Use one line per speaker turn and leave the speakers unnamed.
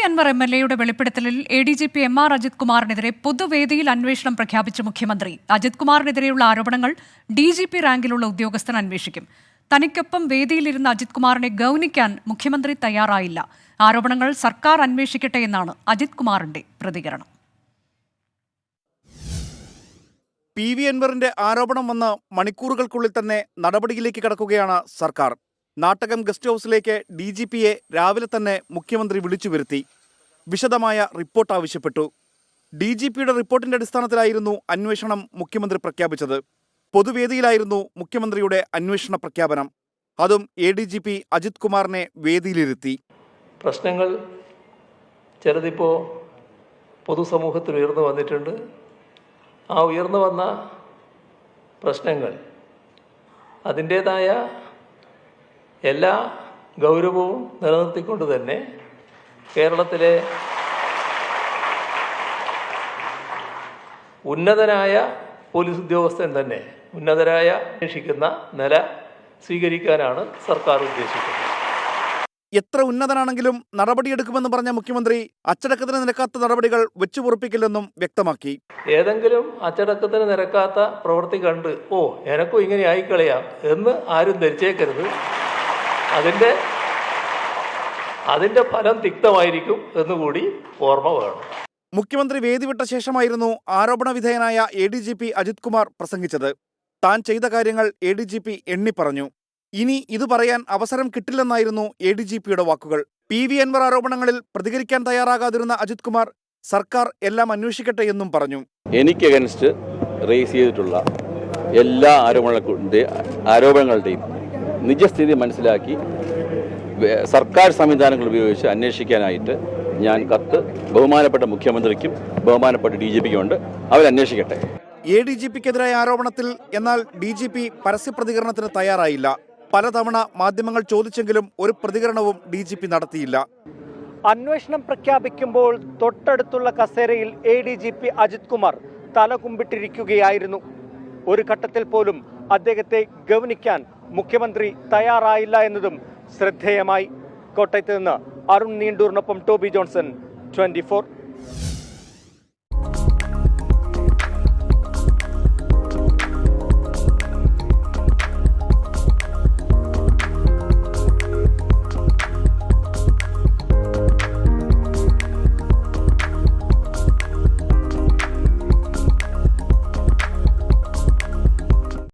അൻവർ എംഎൽഎയുടെ വെളിപ്പെടുത്തലിൽ ADGP M R. Ajith കുമാറിനെതിരെ പൊതുവേദിയിൽ അന്വേഷണം പ്രഖ്യാപിച്ച മുഖ്യമന്ത്രി അജിത് കുമാറിനെതിരെയുള്ള ആരോപണങ്ങൾ ഡിജിപി റാങ്കിലുള്ള ഉദ്യോഗസ്ഥൻ അന്വേഷിക്കും. തനിക്കൊപ്പം വേദിയിലിരുന്ന അജിത് കുമാറിനെ ഗൗനിക്കാൻ മുഖ്യമന്ത്രി തയ്യാറായില്ല. ആരോപണങ്ങൾ സർക്കാർ അന്വേഷിക്കട്ടെ എന്നാണ് അജിത് കുമാറിന്റെ പ്രതികരണം.
PV അൻവറിന്റെ ആരോപണം വന്ന് മണിക്കൂറുകൾക്കുള്ളിൽ തന്നെ നടപടിയിലേക്ക് കടക്കുകയാണ് സർക്കാർ. നാട്ടകം ഗസ്റ്റ് ഹൗസിലേക്ക് DGPയെ രാവിലെ തന്നെ മുഖ്യമന്ത്രി വിളിച്ചു വരുത്തി. വിശദമായ റിപ്പോർട്ട് ആവശ്യപ്പെട്ടു. DGPയുടെ റിപ്പോർട്ടിന്റെ അടിസ്ഥാനത്തിലായിരുന്നു അന്വേഷണം മുഖ്യമന്ത്രി പ്രഖ്യാപിച്ചത്. പൊതുവേദിയിലായിരുന്നു മുഖ്യമന്ത്രിയുടെ അന്വേഷണ പ്രഖ്യാപനം. അതും ADGP അജിത് കുമാറിനെ വേദിയിലിരുത്തി.
പ്രശ്നങ്ങൾ ചിലതിപ്പോൾ പൊതുസമൂഹത്തിൽ ഉയർന്നു വന്നിട്ടുണ്ട്. ആ ഉയർന്നു വന്ന പ്രശ്നങ്ങൾ അതിൻ്റേതായ എല്ലാ ഗൗരവവും നിലനിർത്തിക്കൊണ്ട് തന്നെ കേരളത്തിലെ ഉന്നതനായ പോലീസ് ഉദ്യോഗസ്ഥൻ തന്നെ ഉന്നതരായ അന്വേഷിക്കുന്ന നില സ്വീകരിക്കാനാണ് സർക്കാർ ഉദ്ദേശിക്കുന്നത്.
എത്ര ഉന്നതനാണെങ്കിലും നടപടിയെടുക്കുമെന്ന് പറഞ്ഞ മുഖ്യമന്ത്രി അച്ചടക്കത്തിന് നിരക്കാത്ത നടപടികൾ വെച്ചുപൊറുപ്പിക്കില്ലെന്നും വ്യക്തമാക്കി.
ഏതെങ്കിലും അച്ചടക്കത്തിന് നിരക്കാത്ത പ്രവൃത്തി കണ്ട് എനക്കും ഇങ്ങനെ ആയിക്കളയാം എന്ന് ആരും ധരിച്ചേക്കരുത്. അതിൻ്റെ ഫലം തിക്തമായിരിക്കും എന്നുകൂടി ഓർമ്മ വേണം.
മുഖ്യമന്ത്രി വേദി വിട്ട ശേഷമായിരുന്നു ആരോപണ വിധേയനായ ADGP അജിത് കുമാർ പ്രസംഗിച്ചത്. താൻ ചെയ്ത കാര്യങ്ങൾ ADGP എണ്ണിപ്പറഞ്ഞു. ഇനി ഇത് പറയാൻ അവസരം കിട്ടില്ലെന്നായിരുന്നു ADGPയുടെ വാക്കുകൾ. PV അൻവർ ആരോപണങ്ങളിൽ പ്രതികരിക്കാൻ തയ്യാറാകാതിരുന്ന അജിത് കുമാർ സർക്കാർ എല്ലാം അന്വേഷിക്കട്ടെ എന്നും പറഞ്ഞു.
എനിക്ക് അഗൻസ്റ്റ് റേസ് ചെയ്തിട്ടുള്ള എല്ലാ ആരോപണങ്ങളുടെയും നിജസ്ഥിതി മനസ്സിലാക്കി സർക്കാർ സംവിധാനങ്ങൾ ഉപയോഗിച്ച് അന്വേഷിക്കാനായിട്ട് ഞാൻ കത്ത് ബഹുമാനപ്പെട്ട മുഖ്യമന്ത്രിക്കും ബഹുമാനപ്പെട്ട DGPക്കും ഉണ്ട്. അവരന്വേഷിക്കട്ടെ.
ADGPക്കെതിരായ ആരോപണത്തിൽ എന്നാൽ DGP പരസ്യപ്രതികരണത്തിന് തയ്യാറായില്ല. പലതവണ മാധ്യമങ്ങൾ ചോദിച്ചെങ്കിലും ഒരു പ്രതികരണവും DGP നടത്തിയില്ല.
അന്വേഷണം പ്രഖ്യാപിക്കുമ്പോൾ തൊട്ടടുത്തുള്ള കസേരയിൽ ADGP അജിത് കുമാർ തലകുമ്പിട്ടിരിക്കുകയായിരുന്നു. ഒരു ഘട്ടത്തിൽ പോലും അദ്ദേഹത്തെ ഗൗനിക്കാൻ മുഖ്യമന്ത്രി തയ്യാറായില്ല എന്നതും ശ്രദ്ധേയമായി. കോട്ടയത്ത് നിന്ന് അരുൺ നീണ്ടൂറിനൊപ്പം ടോബി ജോൺസൺ, 24.